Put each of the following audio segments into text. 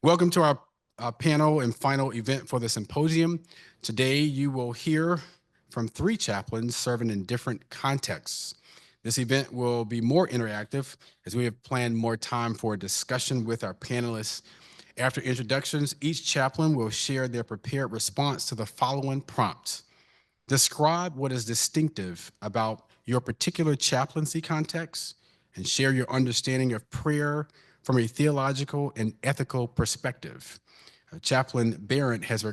Welcome to our panel and final event for the symposium. Today, you will hear from three chaplains serving in different contexts. This event will be more interactive as we have planned more time for a discussion with our panelists. After introductions, each chaplain will share their prepared response to the following prompt. Describe what is distinctive about your particular chaplaincy context and share your understanding of prayer from a theological and ethical perspective. Chaplain Behrendt has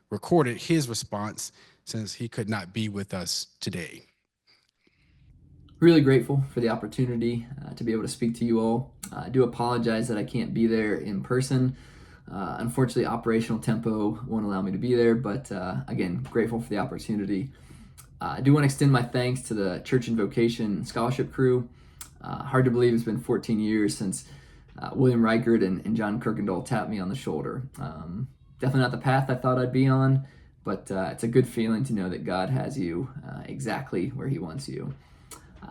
recorded his response since he could not be with us today. Really grateful for the opportunity to be able to speak to you all. I do apologize that I can't be there in person. Unfortunately, operational tempo won't allow me to be there, but again, grateful for the opportunity. I do want to extend my thanks to the Church and Vocation Scholarship crew. Hard to believe it's been 14 years since William Reichert and John Kirkendall tapped me on the shoulder. Definitely not the path I thought I'd be on, but it's a good feeling to know that God has you exactly where He wants you.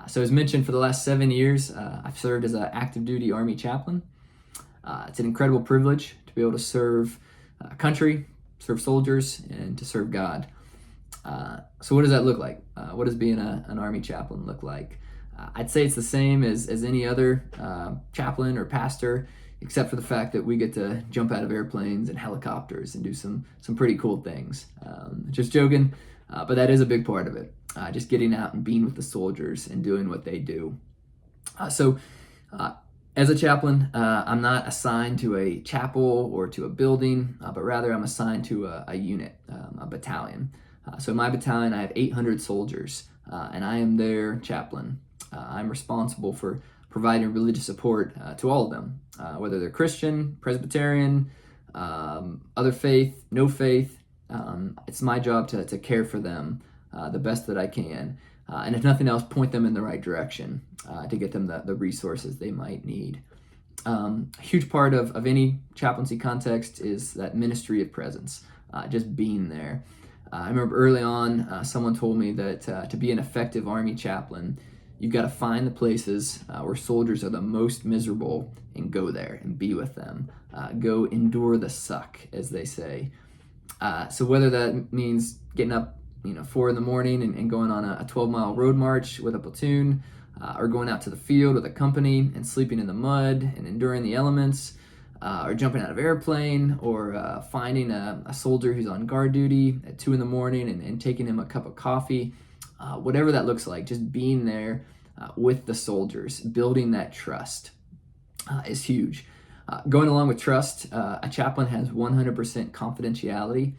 So as mentioned, for the last 7 years, I've served as an active duty Army chaplain. It's an incredible privilege to be able to serve country, serve soldiers, and to serve God. So what does that look like? What does being an Army chaplain look like? I'd say it's the same as any other chaplain or pastor, except for the fact that we get to jump out of airplanes and helicopters and do some pretty cool things. Just joking, but that is a big part of it. Just getting out and being with the soldiers and doing what they do. So as a chaplain, I'm not assigned to a chapel or to a building, but rather I'm assigned to a unit, a battalion. So in my battalion, I have 800 soldiers, and I am their chaplain. I'm responsible for providing religious support to all of them, whether they're Christian, Presbyterian, other faith, no faith. It's my job to care for them the best that I can, and if nothing else, point them in the right direction to get them the resources they might need. A huge part of any chaplaincy context is that ministry of presence, just being there. I remember early on, someone told me that to be an effective Army chaplain, you've got to find the places where soldiers are the most miserable and go there and be with them. Go endure the suck, as they say. So whether that means getting up 4 a.m. and going on a 12-mile road march with a platoon, or going out to the field with a company and sleeping in the mud and enduring the elements, or jumping out of airplane, or finding a soldier who's on guard duty at 2 a.m. and taking him a cup of coffee, whatever that looks like, just being there with the soldiers, building that trust is huge. Going along with trust, a chaplain has 100% confidentiality.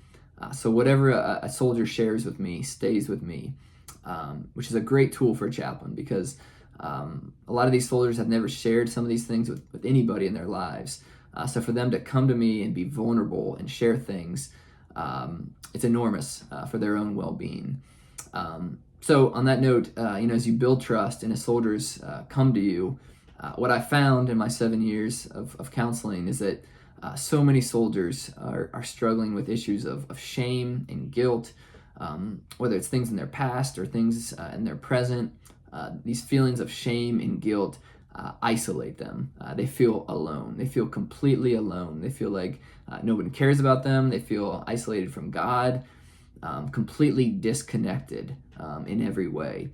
So whatever a soldier shares with me stays with me, which is a great tool for a chaplain because a lot of these soldiers have never shared some of these things with anybody in their lives. So for them to come to me and be vulnerable and share things, it's enormous for their own well-being. So on that note, as you build trust and as soldiers come to you, what I found in my 7 years of counseling is that so many soldiers are struggling with issues of shame and guilt, whether it's things in their past or things in their present. These feelings of shame and guilt isolate them. They feel alone. They feel completely alone. They feel like nobody cares about them. They feel isolated from God, completely disconnected in every way.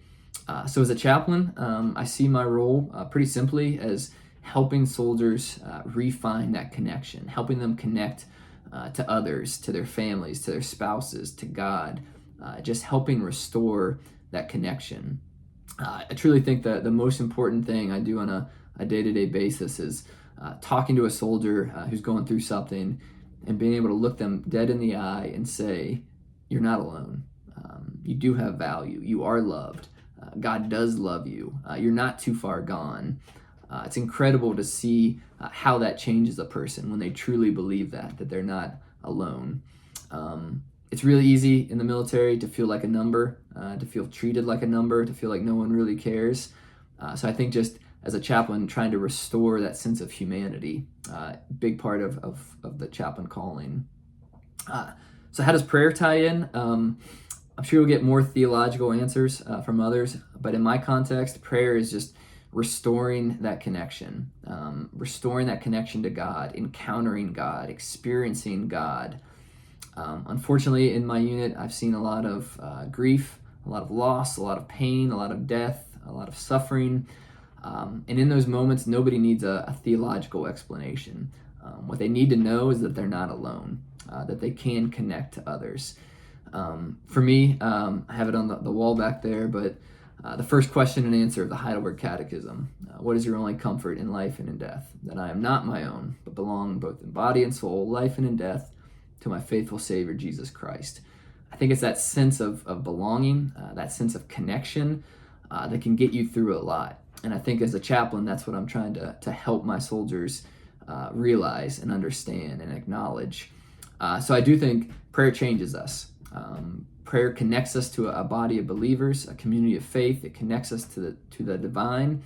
So as a chaplain, I see my role pretty simply as helping soldiers refine that connection, helping them connect to others, to their families, to their spouses, to God, just helping restore that connection. I truly think that the most important thing I do on a day-to-day basis is talking to a soldier who's going through something and being able to look them dead in the eye and say, you're not alone. You do have value. You are loved. God does love you. You're not too far gone. It's incredible to see how that changes a person when they truly believe that they're not alone. It's really easy in the military to feel like a number, to feel treated like a number, to feel like no one really cares. So I think just as a chaplain, trying to restore that sense of humanity, big part of the chaplain calling. So how does prayer tie in? I'm sure you'll get more theological answers from others, but in my context, prayer is just restoring that connection, to God, encountering God, experiencing God. Unfortunately, in my unit, I've seen a lot of grief, a lot of loss, a lot of pain, a lot of death, a lot of suffering. And in those moments, nobody needs a theological explanation. What they need to know is that they're not alone, that they can connect to others. For me, I have it on the wall back there, but the first question and answer of the Heidelberg Catechism: what is your only comfort in life and in death? That I am not my own, but belong both in body and soul, life and in death, to my faithful Savior, Jesus Christ. I think it's that sense of belonging, that sense of connection that can get you through a lot. And I think as a chaplain, that's what I'm trying to help my soldiers realize and understand and acknowledge. So I do think prayer changes us. Prayer connects us to a body of believers, a community of faith. It connects us to the divine.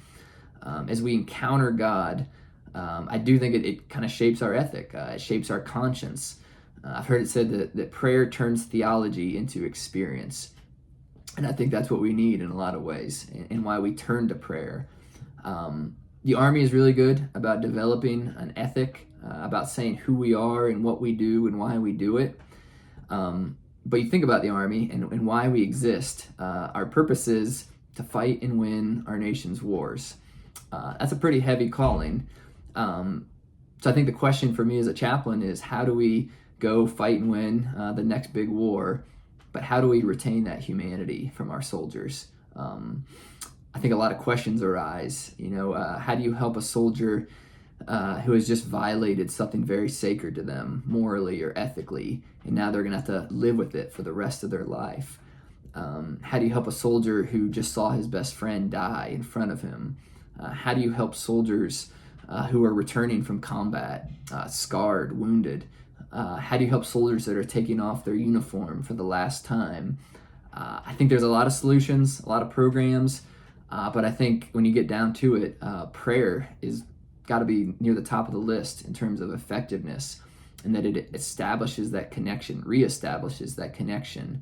As we encounter God, I do think it kind of shapes our ethic. It shapes our conscience. I've heard it said that prayer turns theology into experience. And I think that's what we need in a lot of ways, and why we turn to prayer. The Army is really good about developing an ethic, about saying who we are and what we do and why we do it. But you think about the Army and why we exist. Our purpose is to fight and win our nation's wars. That's a pretty heavy calling. So I think the question for me as a chaplain is, how do we go fight and win the next big war? But how do we retain that humanity from our soldiers? I think a lot of questions arise. How do you help a soldier who has just violated something very sacred to them, morally or ethically, and now they're going to have to live with it for the rest of their life? How do you help a soldier who just saw his best friend die in front of him? How do you help soldiers who are returning from combat, scarred, wounded? How do you help soldiers that are taking off their uniform for the last time? I think there's a lot of solutions, a lot of programs, but I think when you get down to it, prayer is got to be near the top of the list in terms of effectiveness, and that it establishes that connection, reestablishes that connection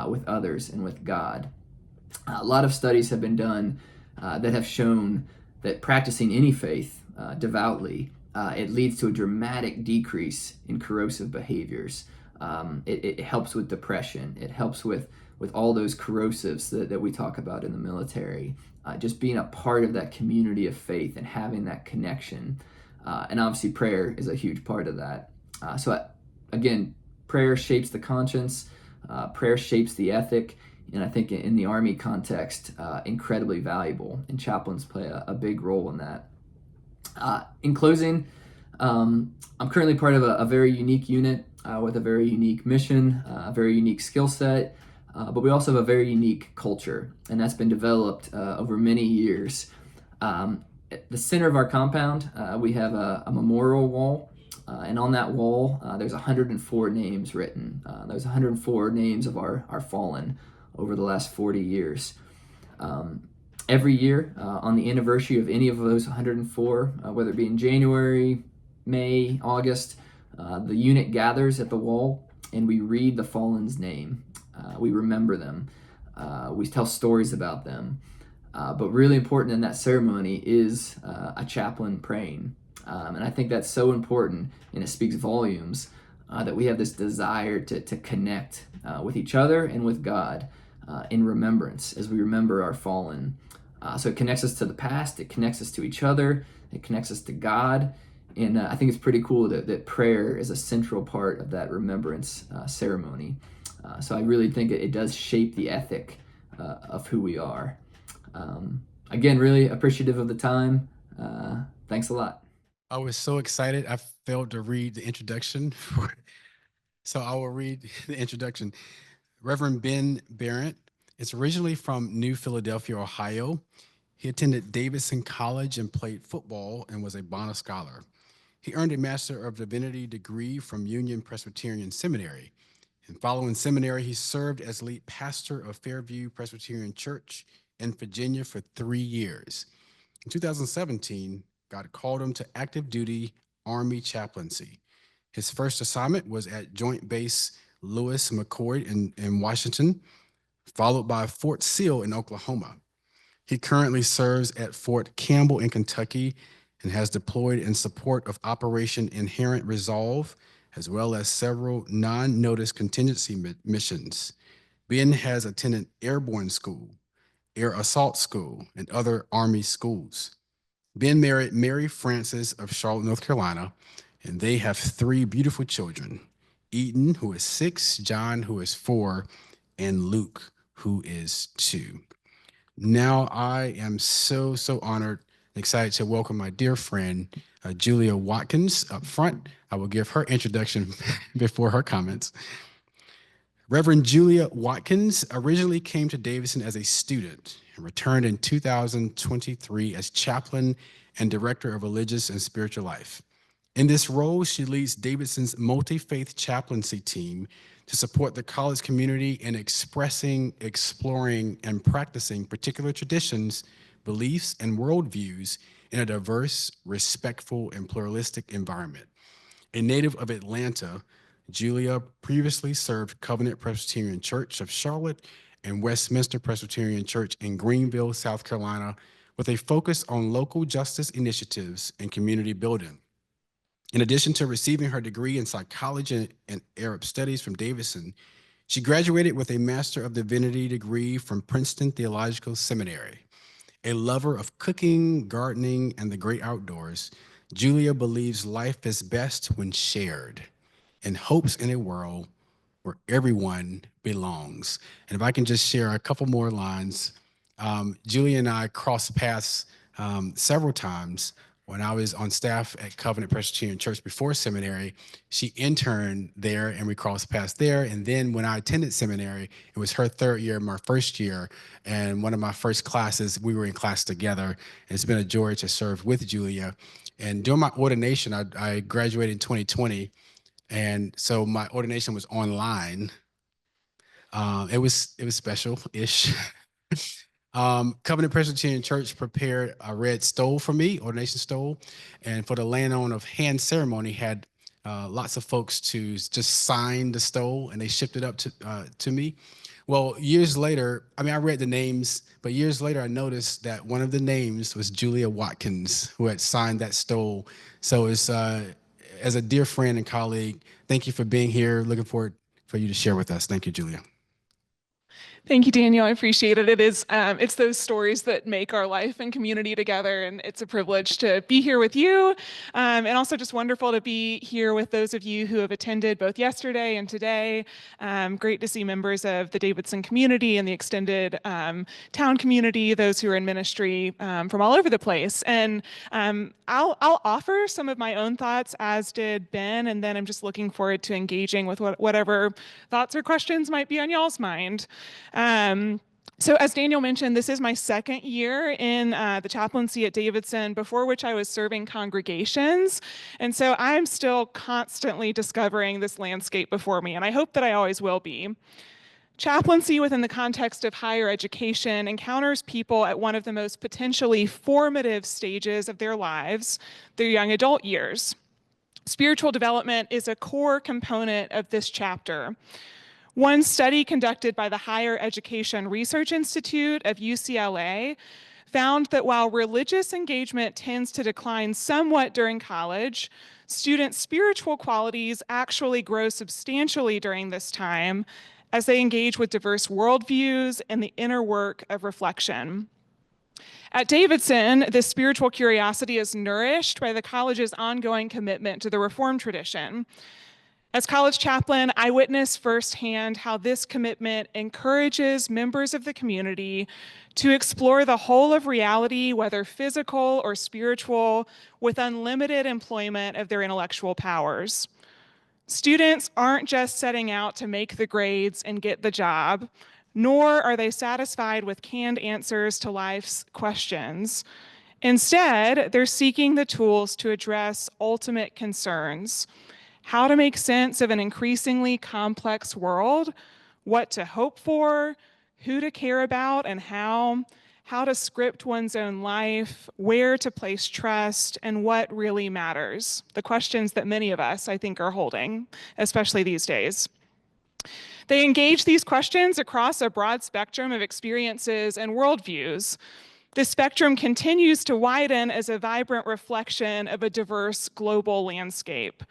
with others and with God. A lot of studies have been done that have shown that practicing any faith devoutly, it leads to a dramatic decrease in corrosive behaviors. It helps with depression. It helps with all those corrosives that we talk about in the military. Just being a part of that community of faith and having that connection. And obviously prayer is a huge part of that. Again, prayer shapes the conscience. Prayer shapes the ethic. And I think in the Army context, incredibly valuable. And chaplains play a big role in that. In closing, I'm currently part of a very unique unit with a very unique mission, a very unique skill set, but we also have a very unique culture, and that's been developed over many years. At the center of our compound, we have a memorial wall, and on that wall, there's 104 names written. There's 104 names of our fallen over the last 40 years. Every year, on the anniversary of any of those 104, whether it be in January, May, August, the unit gathers at the wall and we read the fallen's name. We remember them. We tell stories about them. But really important in that ceremony is a chaplain praying. And I think that's so important, and it speaks volumes that we have this desire to connect with each other and with God in remembrance as we remember our fallen. So it connects us to the past, it connects us to each other, it connects us to God. And I think it's pretty cool that prayer is a central part of that remembrance ceremony. So I really think it does shape the ethic of who we are. Again, really appreciative of the time. Thanks a lot. I was so excited. I failed to read the introduction. So I will read the introduction. Reverend Ben Behrendt is originally from New Philadelphia, Ohio. He attended Davidson College and played football and was a Bonner Scholar. He earned a Master of Divinity degree from Union Presbyterian Seminary. And following seminary, he served as lead pastor of Fairview Presbyterian Church in Virginia for 3 years. In 2017, God called him to active duty Army chaplaincy. His first assignment was at Joint Base Lewis McChord in Washington, followed by Fort Sill in Oklahoma. He currently serves at Fort Campbell in Kentucky and has deployed in support of Operation Inherent Resolve, as well as several non-notice contingency missions. Ben has attended airborne school, air assault school, and other Army schools. Ben married Mary Frances of Charlotte, North Carolina, and they have three beautiful children: Eden, who is 6, John, who is 4, and Luke, who is 2. Now I am so honored and excited to welcome my dear friend, Julia Watkins, up front. I will give her introduction before her comments. Reverend Julia Watkins originally came to Davidson as a student and returned in 2023 as chaplain and director of religious and spiritual life. In this role, she leads Davidson's multi-faith chaplaincy team to support the college community in expressing, exploring, and practicing particular traditions, beliefs, and worldviews in a diverse, respectful, and pluralistic environment. A native of Atlanta, Julia previously served Covenant Presbyterian Church of Charlotte and Westminster Presbyterian Church in Greenville, South Carolina, with a focus on local justice initiatives and community building. In addition to receiving her degree in psychology and Arab studies from Davidson, she graduated with a Master of Divinity degree from Princeton Theological Seminary. A lover of cooking, gardening, and the great outdoors, Julia believes life is best when shared and hopes in a world where everyone belongs. And if I can just share a couple more lines, Julia and I crossed paths several times. When I was on staff at Covenant Presbyterian Church before seminary, she interned there and we crossed paths there. And then when I attended seminary, it was her third year, my first year. And one of my first classes, we were in class together. And it's been a joy to serve with Julia. And during my ordination, I graduated in 2020. And so my ordination was online. It was special-ish. Covenant Presbyterian Church prepared a red stole for me, ordination stole, and for the laying on of hand ceremony had lots of folks to just sign the stole, and they shipped it up to me. Well, years later, I mean, I read the names, but years later, I noticed that one of the names was Julia Watkins, who had signed that stole. So it's as a dear friend and colleague, thank you for being here. Looking forward for you to share with us. Thank you, Julia. Thank you, Daniel. I appreciate it. It's those stories that make our life and community together, and it's a privilege to be here with you, and also just wonderful to be here with those of you who have attended both yesterday and today. Great to see members of the Davidson community and the extended town community, those who are in ministry from all over the place. And I'll offer some of my own thoughts, as did Ben, and then I'm just looking forward to engaging with whatever thoughts or questions might be on y'all's mind. So as Daniel mentioned, this is my second year in the chaplaincy at Davidson, before which I was serving congregations. And so I'm still constantly discovering this landscape before me, and I hope that I always will be. Chaplaincy within the context of higher education encounters people at one of the most potentially formative stages of their lives, their young adult years. Spiritual development is a core component of this chapter. One study conducted by the Higher Education Research Institute of UCLA found that while religious engagement tends to decline somewhat during college, students' spiritual qualities actually grow substantially during this time as they engage with diverse worldviews and the inner work of reflection. At Davidson, this spiritual curiosity is nourished by the college's ongoing commitment to the Reformed tradition. As college chaplain, I witnessed firsthand how this commitment encourages members of the community to explore the whole of reality, whether physical or spiritual, with unlimited employment of their intellectual powers. Students aren't just setting out to make the grades and get the job, nor are they satisfied with canned answers to life's questions. Instead, they're seeking the tools to address ultimate concerns: how to make sense of an increasingly complex world, what to hope for, who to care about and how to script one's own life, where to place trust, and what really matters. The questions that many of us, I think, are holding, especially these days. They engage these questions across a broad spectrum of experiences and worldviews. The spectrum continues to widen as a vibrant reflection of a diverse global landscape.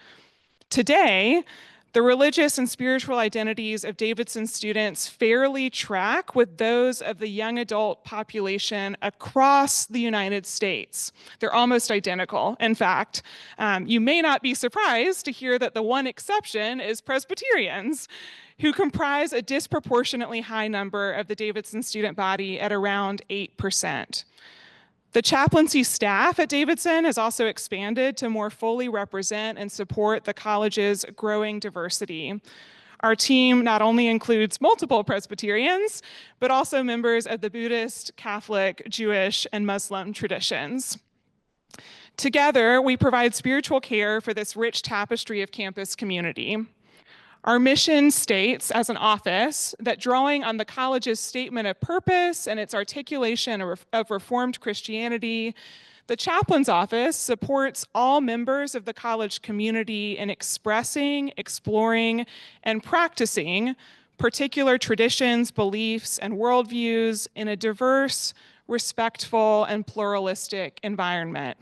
Today, the religious and spiritual identities of Davidson students fairly track with those of the young adult population across the United States. They're almost identical. In fact, you may not be surprised to hear that the one exception is Presbyterians, who comprise a disproportionately high number of the Davidson student body at around 8%. The chaplaincy staff at Davidson has also expanded to more fully represent and support the college's growing diversity. Our team not only includes multiple Presbyterians, but also members of the Buddhist, Catholic, Jewish, and Muslim traditions. Together, we provide spiritual care for this rich tapestry of campus community. Our mission states as an office that drawing on the college's statement of purpose and its articulation of Reformed Christianity, the chaplain's office supports all members of the college community in expressing, exploring, and practicing particular traditions, beliefs, and worldviews in a diverse, respectful, and pluralistic environment.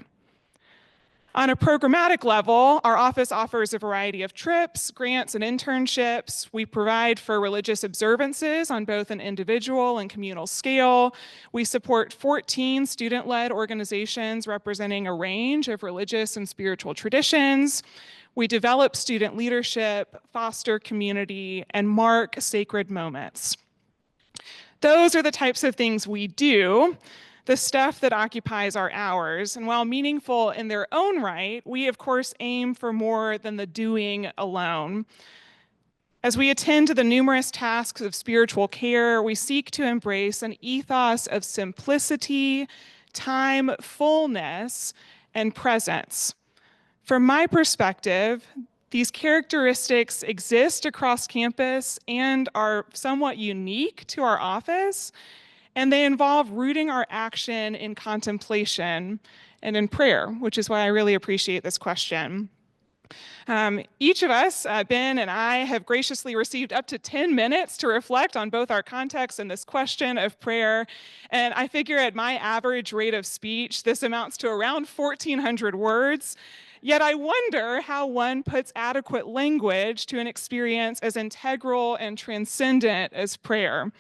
On a programmatic level, our office offers a variety of trips, grants, and internships. We provide for religious observances on both an individual and communal scale. We support 14 student-led organizations representing a range of religious and spiritual traditions. We develop student leadership, foster community, and mark sacred moments. Those are the types of things we do, the stuff that occupies our hours. And while meaningful in their own right, we of course aim for more than the doing alone. As we attend to the numerous tasks of spiritual care, we seek to embrace an ethos of simplicity, time, fullness, and presence. From my perspective, these characteristics exist across campus and are somewhat unique to our office, and they involve rooting our action in contemplation and in prayer, which is why I really appreciate this question. Each of us, Ben and I, have graciously received up to 10 minutes to reflect on both our context and this question of prayer. And I figure at my average rate of speech, this amounts to around 1,400 words. Yet I wonder how one puts adequate language to an experience as integral and transcendent as prayer.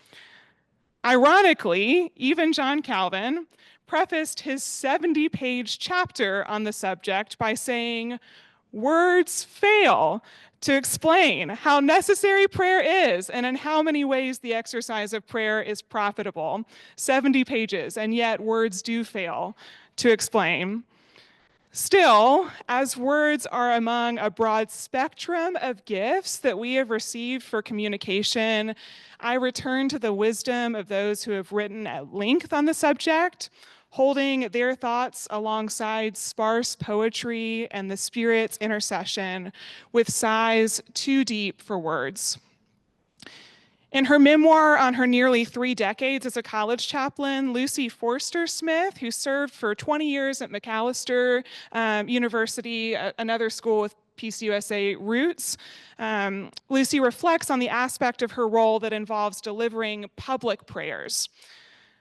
Ironically, even John Calvin prefaced his 70-page chapter on the subject by saying, "Words fail to explain how necessary prayer is and in how many ways the exercise of prayer is profitable." 70 pages, and yet words do fail to explain. Still, as words are among a broad spectrum of gifts that we have received for communication, I return to the wisdom of those who have written at length on the subject, holding their thoughts alongside sparse poetry and the Spirit's intercession with sighs too deep for words. In her memoir on her nearly 3 decades as a college chaplain, Lucy Forster Smith, who served for 20 years at Macalester University, another school with PCUSA roots, Lucy reflects on the aspect of her role that involves delivering public prayers.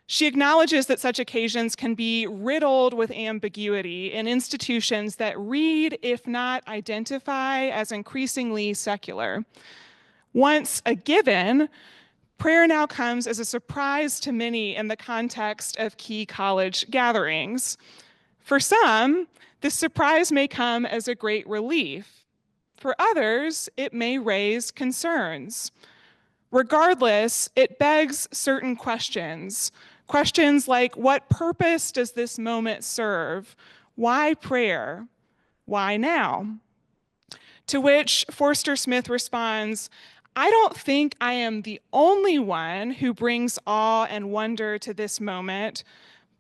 She acknowledges that such occasions can be riddled with ambiguity in institutions that read, if not identify, as increasingly secular. Once a given, prayer now comes as a surprise to many in the context of key college gatherings. For some, this surprise may come as a great relief. For others, it may raise concerns. Regardless, it begs certain questions. Questions like, what purpose does this moment serve? Why prayer? Why now? To which Forster Smith responds, "I don't think I am the only one who brings awe and wonder to this moment,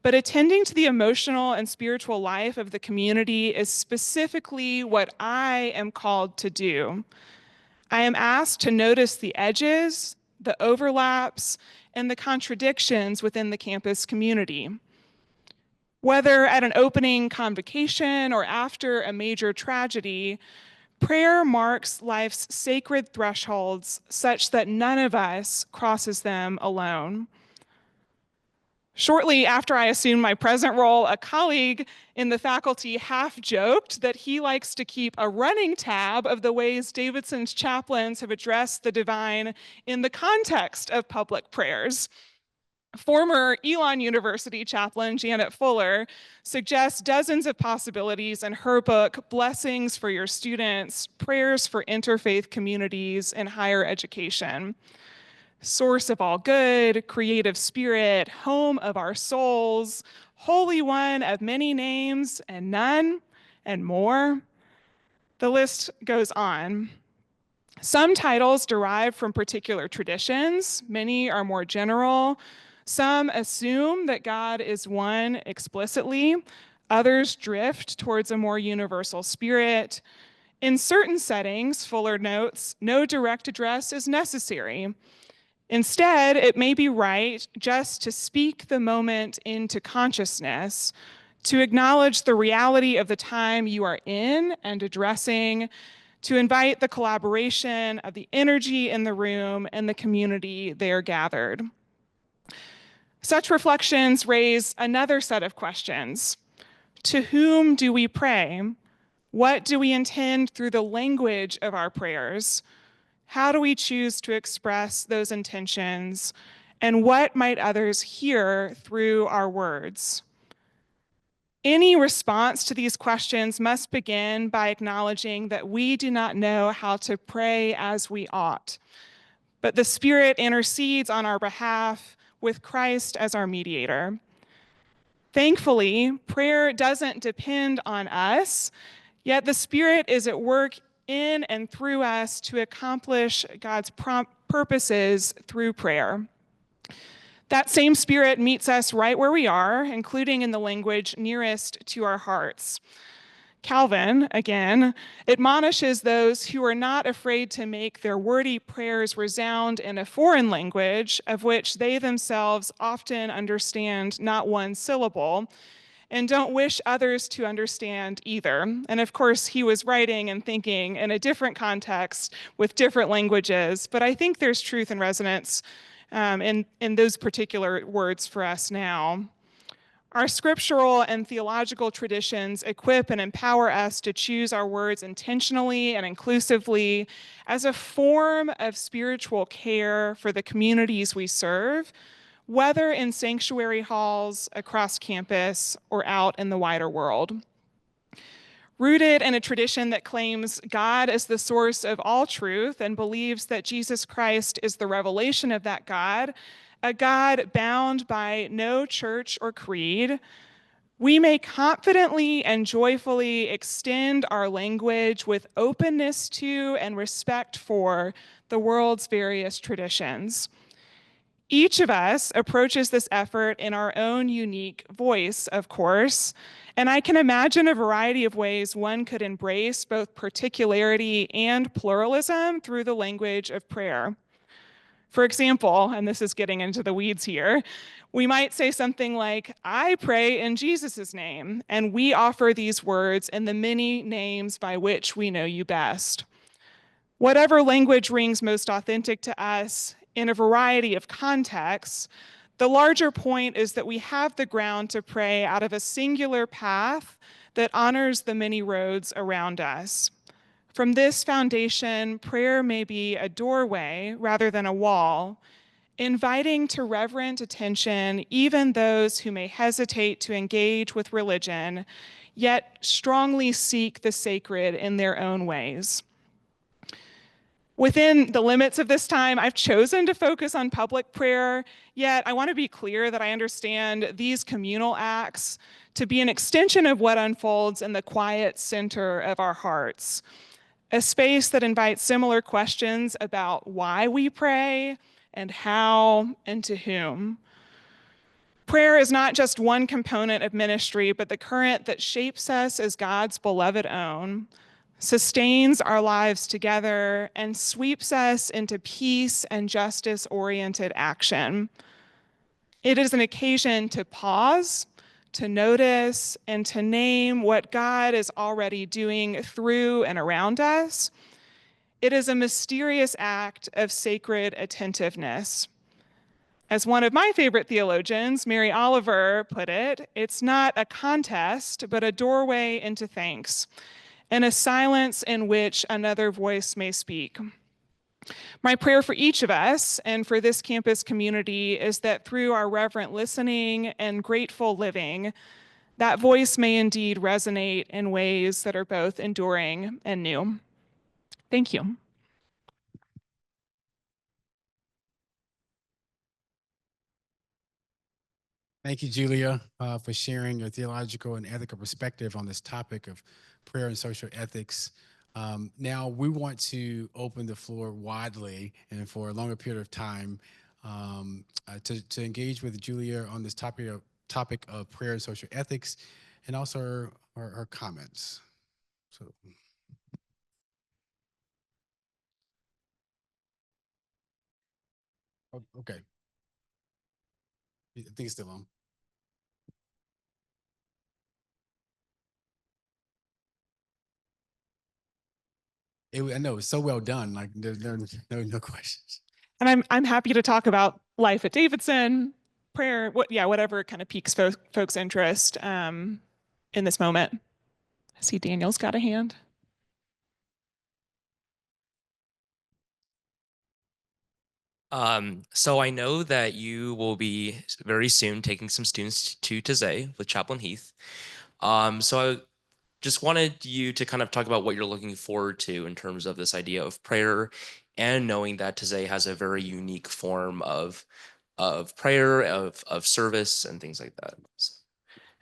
but attending to the emotional and spiritual life of the community is specifically what I am called to do. I am asked to notice the edges, the overlaps, and the contradictions within the campus community. Whether at an opening convocation or after a major tragedy, prayer marks life's sacred thresholds such that none of us crosses them alone." Shortly after I assumed my present role, a colleague in the faculty half joked that he likes to keep a running tab of the ways Davidson's chaplains have addressed the divine in the context of public prayers. Former Elon University chaplain Janet Fuller suggests dozens of possibilities in her book, Blessings for Your Students, Prayers for Interfaith Communities in Higher Education. Source of all good, creative spirit, home of our souls, holy one of many names and none, and more. The list goes on. Some titles derive from particular traditions. Many are more general. Some assume that God is one explicitly. Others drift towards a more universal spirit. In certain settings, Fuller notes, no direct address is necessary. Instead, it may be right just to speak the moment into consciousness, to acknowledge the reality of the time you are in and addressing, to invite the collaboration of the energy in the room and the community there gathered. Such reflections raise another set of questions. To whom do we pray? What do we intend through the language of our prayers? How do we choose to express those intentions? And what might others hear through our words? Any response to these questions must begin by acknowledging that we do not know how to pray as we ought, but the Spirit intercedes on our behalf with Christ as our mediator. Thankfully, prayer doesn't depend on us, yet the Spirit is at work in and through us to accomplish God's purposes through prayer. That same Spirit meets us right where we are, including in the language nearest to our hearts. Calvin, again, admonishes those who are not afraid to make their wordy prayers resound in a foreign language of which they themselves often understand not one syllable, and don't wish others to understand either. And of course, he was writing and thinking in a different context with different languages, but I think there's truth and resonance in those particular words for us now. Our scriptural and theological traditions equip and empower us to choose our words intentionally and inclusively as a form of spiritual care for the communities we serve, whether in sanctuary halls, across campus, or out in the wider world. Rooted in a tradition that claims God is the source of all truth and believes that Jesus Christ is the revelation of that God, a God bound by no church or creed, we may confidently and joyfully extend our language with openness to and respect for the world's various traditions. Each of us approaches this effort in our own unique voice, of course, and I can imagine a variety of ways one could embrace both particularity and pluralism through the language of prayer. For example, and this is getting into the weeds here, we might say something like, I pray in Jesus' name, and we offer these words in the many names by which we know you best. Whatever language rings most authentic to us in a variety of contexts, the larger point is that we have the ground to pray out of a singular path that honors the many roads around us. From this foundation, prayer may be a doorway rather than a wall, inviting to reverent attention even those who may hesitate to engage with religion, yet strongly seek the sacred in their own ways. Within the limits of this time, I've chosen to focus on public prayer, yet I want to be clear that I understand these communal acts to be an extension of what unfolds in the quiet center of our hearts, a space that invites similar questions about why we pray and how and to whom. Prayer is not just one component of ministry, but the current that shapes us as God's beloved own, sustains our lives together, and sweeps us into peace and justice-oriented action. It is an occasion to pause, to notice, and to name what God is already doing through and around us. It is a mysterious act of sacred attentiveness. As one of my favorite theologians, Mary Oliver, put it, it's not a contest, but a doorway into thanks, and a silence in which another voice may speak. My prayer for each of us and for this campus community is that through our reverent listening and grateful living, that voice may indeed resonate in ways that are both enduring and new. Thank you. Thank you, Julia, for sharing your theological and ethical perspective on this topic of prayer and social ethics. Now, we want to open the floor widely and for a longer period of time to engage with Julia on this topic of prayer and social ethics, and also her comments. So, okay, I think it's still on. I know it's so well done. Like there's no questions. And I'm happy to talk about life at Davidson, prayer, whatever kind of piques folks' interest in this moment. I see Daniel's got a hand. So I know that you will be very soon taking some students to Taizé with Chaplain Heath. So I just wanted you to kind of talk about what you're looking forward to in terms of this idea of prayer, and knowing that Taizé has a very unique form of prayer, of service, and things like that. So.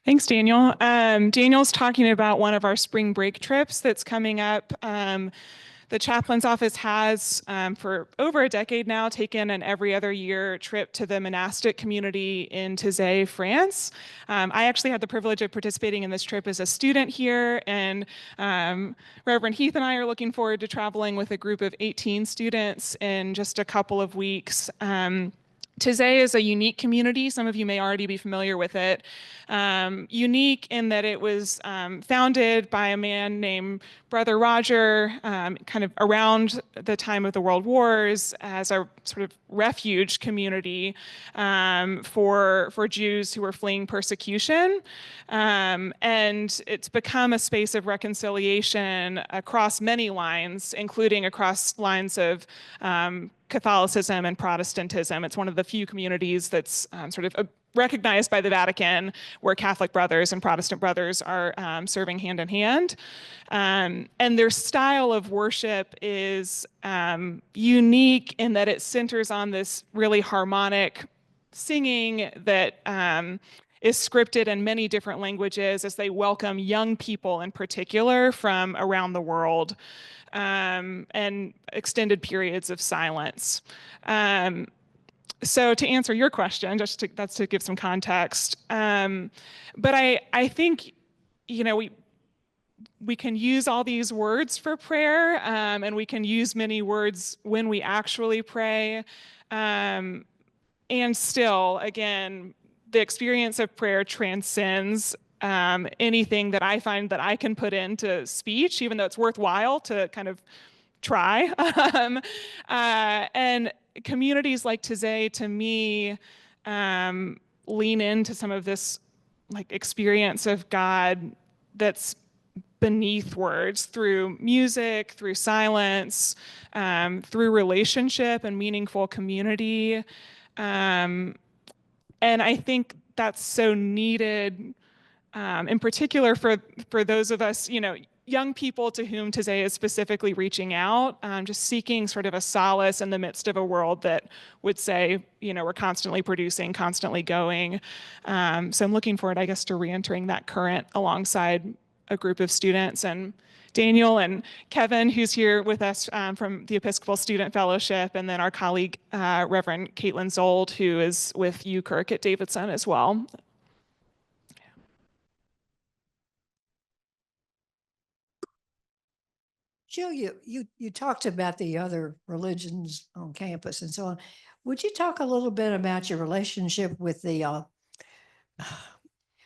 Thanks, Daniel. Daniel's talking about one of our spring break trips that's coming up. The chaplain's office has, for over a decade now, taken an every other year trip to the monastic community in Taizé, France. I actually had the privilege of participating in this trip as a student here, and Reverend Heath and I are looking forward to traveling with a group of 18 students in just a couple of weeks. Taizé is a unique community. Some of you may already be familiar with it. Unique in that it was founded by a man named Brother Roger, kind of around the time of the World Wars, as a sort of refuge community for Jews who were fleeing persecution. And it's become a space of reconciliation across many lines, including across lines of Catholicism and Protestantism. It's one of the few communities that's sort of recognized by the Vatican where Catholic brothers and Protestant brothers are serving hand in hand. And their style of worship is unique in that it centers on this really harmonic singing that is scripted in many different languages as they welcome young people in particular from around the world. And extended periods of silence. So to answer your question, that's to give some context. But I think, we can use all these words for prayer, and we can use many words when we actually pray. And still, again, the experience of prayer transcends anything that I find that I can put into speech, even though it's worthwhile to kind of try. And communities like Taizé, to me, lean into some of this like experience of God that's beneath words, through music, through silence, through relationship and meaningful community. And I think that's so needed, in particular for those of us, young people to whom Taizé is specifically reaching out, just seeking sort of a solace in the midst of a world that would say, we're constantly producing, constantly going. So I'm looking forward, I guess, to re-entering that current alongside a group of students. And Daniel and Kevin, who's here with us from the Episcopal Student Fellowship, and then our colleague, Reverend Caitlin Zold, who is with UKirk at Davidson as well. Jill, you talked about the other religions on campus and so on. Would you talk a little bit about your relationship with the,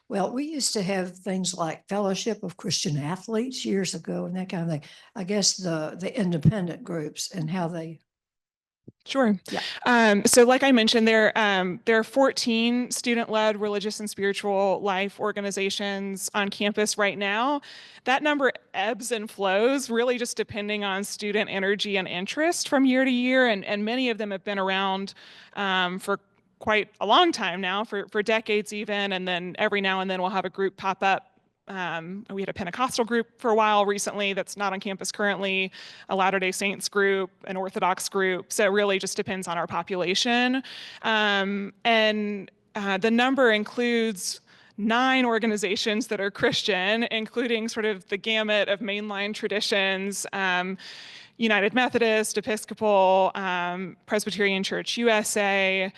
well, we used to have things like Fellowship of Christian Athletes years ago and that kind of thing. I guess the independent groups and how they Sure. Yeah. So like I mentioned, there are 14 student-led religious and spiritual life organizations on campus right now. That number ebbs and flows, really just depending on student energy and interest from year to year. And many of them have been around for quite a long time now, for decades even. And then every now and then we'll have a group pop up. We had a Pentecostal group for a while recently that's not on campus currently, a Latter-day Saints group, an Orthodox group. So it really just depends on our population. And the number includes 9 organizations that are Christian, including sort of the gamut of mainline traditions, United Methodist, Episcopal, Presbyterian Church USA,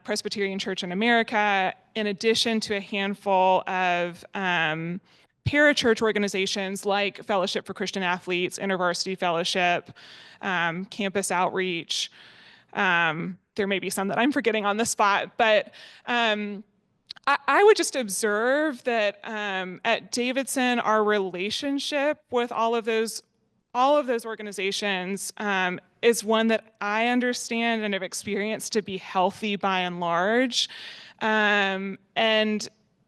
Presbyterian Church in America, in addition to a handful of parachurch organizations like Fellowship for Christian Athletes, InterVarsity Fellowship, Campus Outreach. There may be some that I'm forgetting on the spot, but I would just observe that at Davidson, our relationship with all of those organizations is one that I understand and have experienced to be healthy by and large. And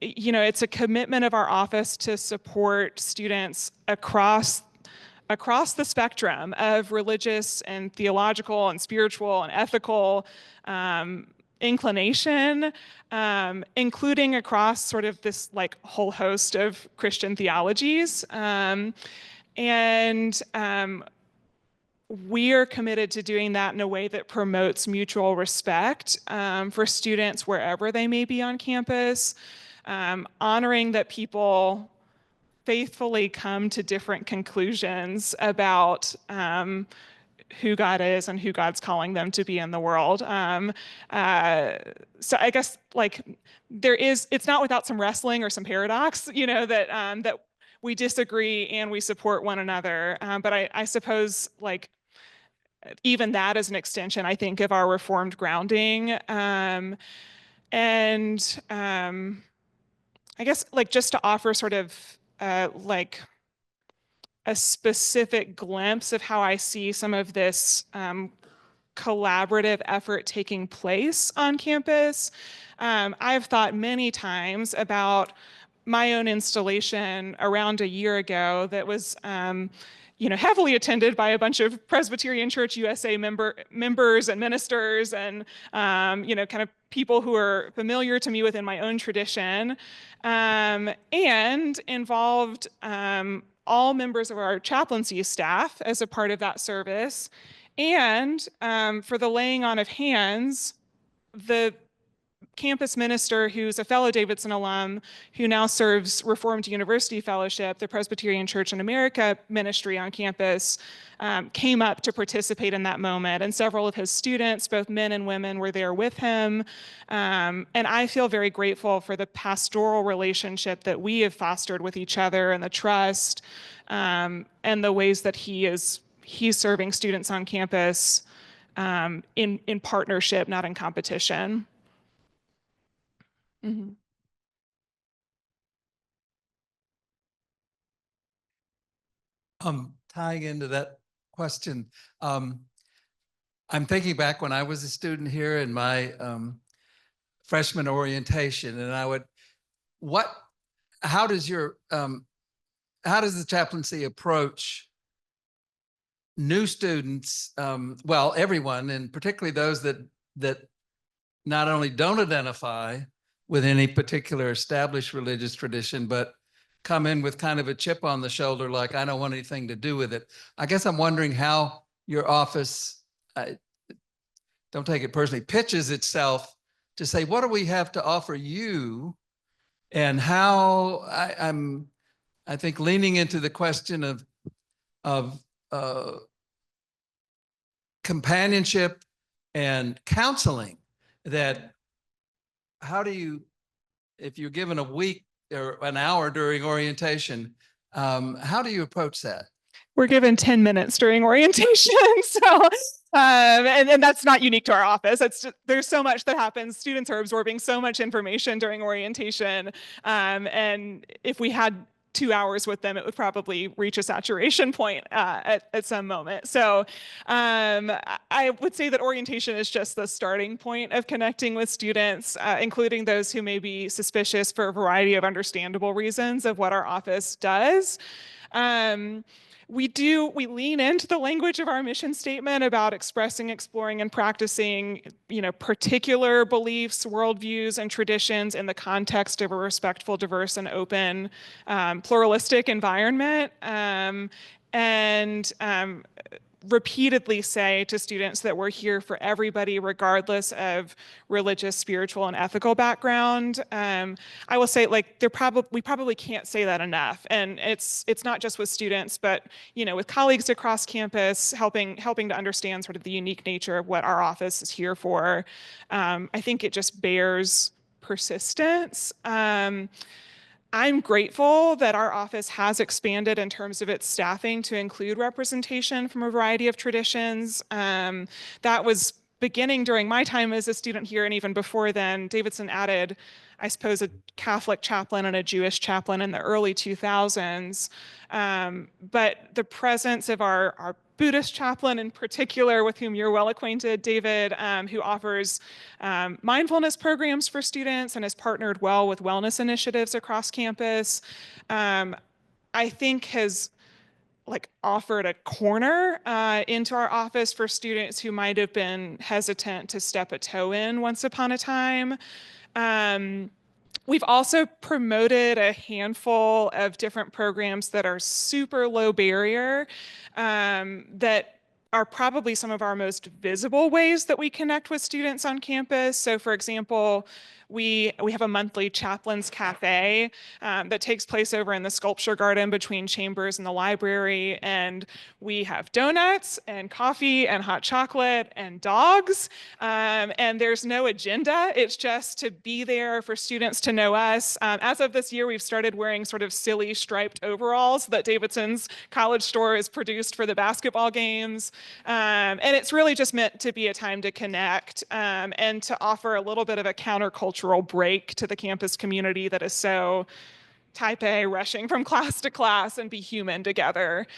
you know, it's a commitment of our office to support students across the spectrum of religious and theological and spiritual and ethical inclination, including across sort of this like whole host of Christian theologies. And we are committed to doing that in a way that promotes mutual respect for students wherever they may be on campus, honoring that people faithfully come to different conclusions about who God is and who God's calling them to be in the world. So I guess like it's not without some wrestling or some paradox, you know, that that we disagree and we support one another. But I suppose like even that is an extension, I think, of our Reformed grounding. I guess like just to offer sort of like a specific glimpse of how I see some of this collaborative effort taking place on campus. I've thought many times about my own installation around a year ago that was you know, heavily attended by a bunch of Presbyterian Church USA members and ministers and, you know, kind of people who are familiar to me within my own tradition, and involved all members of our chaplaincy staff as a part of that service. And for the laying on of hands, the campus minister who's a fellow Davidson alum who now serves Reformed University Fellowship, the Presbyterian Church in America ministry on campus, came up to participate in that moment. And several of his students, both men and women, were there with him. And I feel very grateful for the pastoral relationship that we have fostered with each other and the trust and the ways that he's serving students on campus in partnership, not in competition. Mm-hmm. Tying into that question, I'm thinking back when I was a student here in my freshman orientation, and how does the chaplaincy approach new students? Well, everyone, and particularly those that not only don't identify with any particular established religious tradition, but come in with kind of a chip on the shoulder, like, I don't want anything to do with it. I guess I'm wondering how your office, don't take it personally, pitches itself to say, what do we have to offer you? And how I think leaning into the question of companionship and counseling, that how do you, if you're given a week or an hour during orientation, how do you approach that? We're given 10 minutes during orientation. So, and that's not unique to our office. There's so much that happens. Students are absorbing so much information during orientation. And if we had 2 hours with them, it would probably reach a saturation point at some moment. So I would say that orientation is just the starting point of connecting with students, including those who may be suspicious for a variety of understandable reasons of what our office does. We lean into the language of our mission statement about expressing, exploring, and practicing, particular beliefs, worldviews, and traditions in the context of a respectful, diverse, and open, pluralistic environment. And repeatedly say to students that we're here for everybody, regardless of religious, spiritual, and ethical background. I will say, like, we probably can't say that enough. And it's not just with students, but with colleagues across campus, helping to understand sort of the unique nature of what our office is here for. I think it just bears persistence. I'm grateful that our office has expanded in terms of its staffing to include representation from a variety of traditions. That was beginning during my time as a student here, and even before then. Davidson added, I suppose, a Catholic chaplain and a Jewish chaplain in the early 2000s. But the presence of our Buddhist chaplain in particular, with whom you're well acquainted, David, who offers mindfulness programs for students and has partnered well with wellness initiatives across campus, I think has offered a corner into our office for students who might have been hesitant to step a toe in once upon a time. We've also promoted a handful of different programs that are super low barrier, that are probably some of our most visible ways that we connect with students on campus. So for example, we have a monthly Chaplain's Cafe that takes place over in the sculpture garden between Chambers and the library. And we have donuts and coffee and hot chocolate and dogs. And there's no agenda. It's just to be there for students to know us. As of this year, we've started wearing sort of silly striped overalls that Davidson's college store has produced for the basketball games. And it's really just meant to be a time to connect and to offer a little bit of a countercultural break to the campus community that is so type A, rushing from class to class, and be human together.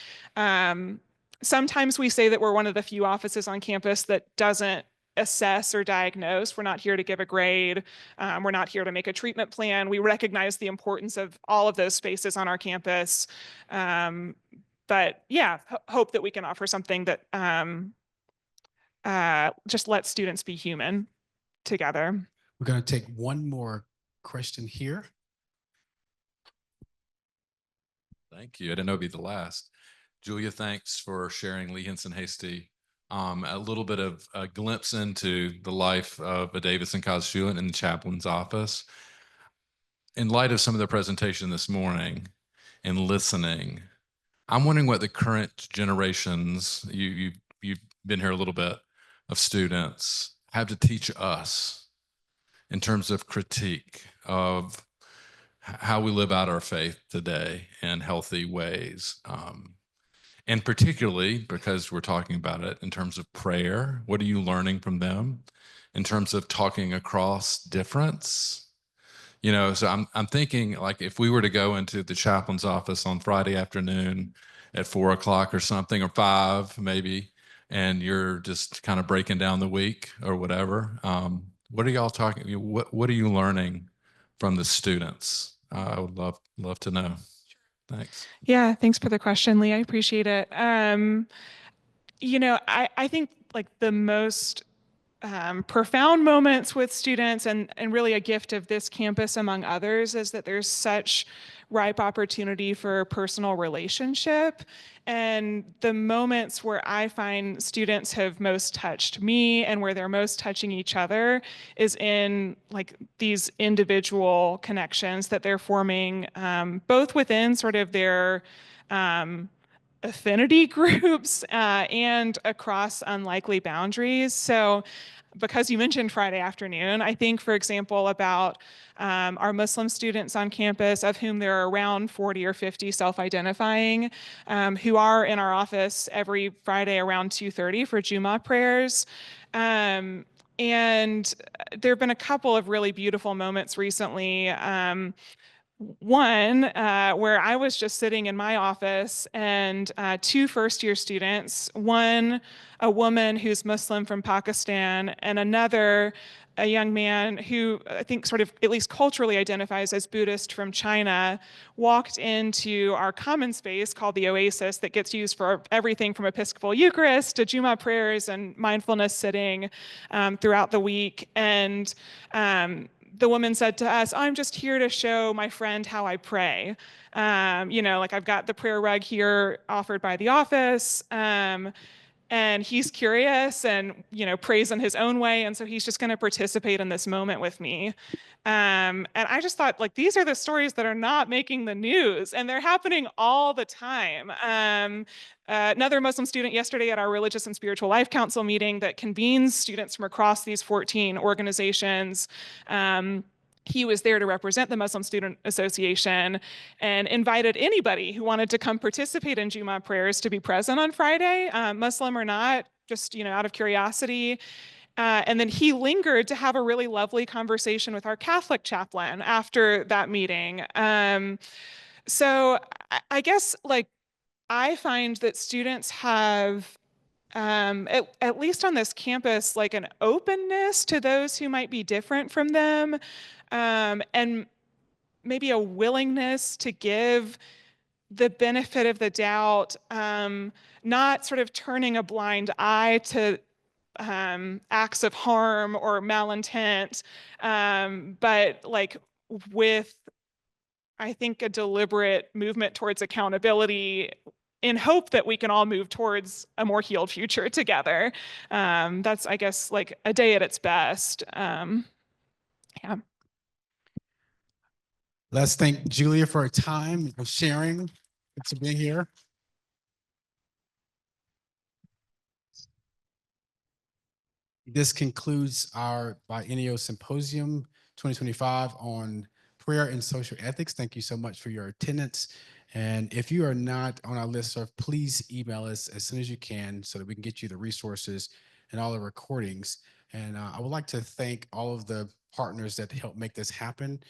Sometimes we say that we're one of the few offices on campus that doesn't assess or diagnose. We're not here to give a grade. We're not here to make a treatment plan. We recognize the importance of all of those spaces on our campus. But yeah, hope that we can offer something that just lets students be human together. We're going to take one more question here. Thank you. I didn't know it'd be the last. Julia, thanks for sharing Lee Henson Hasty. A little bit of a glimpse into the life of a Davidson College student in the chaplain's office. In light of some of the presentation this morning and listening, I'm wondering what the current generations, you've been here a little bit, of students have to teach us in terms of critique of how we live out our faith today in healthy ways. And particularly because we're talking about it in terms of prayer, what are you learning from them? In terms of talking across difference? So I'm thinking, like, if we were to go into the chaplain's office on Friday afternoon at 4 o'clock or something, or 5 maybe, and you're just kind of breaking down the week or whatever, what are y'all talking? What are you learning from the students? I would love to know. Thanks. Yeah, thanks for the question, Lee. I appreciate it. I think like the most profound moments with students, and really a gift of this campus among others, is that there's such ripe opportunity for personal relationship. And the moments where I find students have most touched me and where they're most touching each other is in like these individual connections that they're forming, both within sort of their affinity groups and across unlikely boundaries. So because you mentioned Friday afternoon, I think, for example, about our Muslim students on campus, of whom there are around 40 or 50 self-identifying, who are in our office every Friday around 2:30 for Jummah prayers. And there have been a couple of really beautiful moments recently. One where I was just sitting in my office and two first-year students, one a woman who's Muslim from Pakistan and another a young man who I think sort of at least culturally identifies as Buddhist from China, walked into our common space called the Oasis that gets used for everything from Episcopal Eucharist to Juma prayers and mindfulness sitting throughout the week. And the woman said to us, I'm just here to show my friend how I pray. Like I've got the prayer rug here offered by the office. And he's curious and, prays in his own way. And so he's just going to participate in this moment with me. And I just thought, like, these are the stories that are not making the news, and they're happening all the time. Another Muslim student yesterday at our Religious and Spiritual Life Council meeting that convenes students from across these 14 organizations. He was there to represent the Muslim Student Association and invited anybody who wanted to come participate in Juma prayers to be present on Friday, Muslim or not, just out of curiosity. And then he lingered to have a really lovely conversation with our Catholic chaplain after that meeting. So I guess like I find that students have at least on this campus, like an openness to those who might be different from them, and maybe a willingness to give the benefit of the doubt, not sort of turning a blind eye to acts of harm or malintent, but like with, I think, a deliberate movement towards accountability in hope that we can all move towards a more healed future together. That's, I guess, like a day at its best. Yeah. Let's thank Julia for her time, for sharing. Good to be here. This concludes our biennial symposium 2025 on prayer and social ethics. Thank you so much for your attendance. And if you are not on our listserv, please email us as soon as you can so that we can get you the resources and all the recordings. And I would like to thank all of the partners that helped make this happen.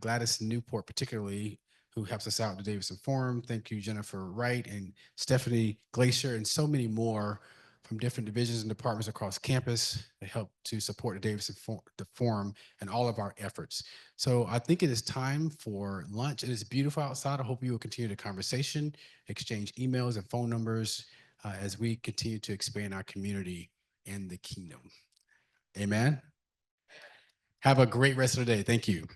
Gladys Newport, particularly, who helps us out at the Davidson Forum. Thank you, Jennifer Wright and Stephanie Glacier, and so many more from different divisions and departments across campus that help to support the Davidson Forum and all of our efforts. So I think it is time for lunch. It is beautiful outside. I hope you will continue the conversation, exchange emails and phone numbers as we continue to expand our community and the kingdom. Amen. Have a great rest of the day. Thank you.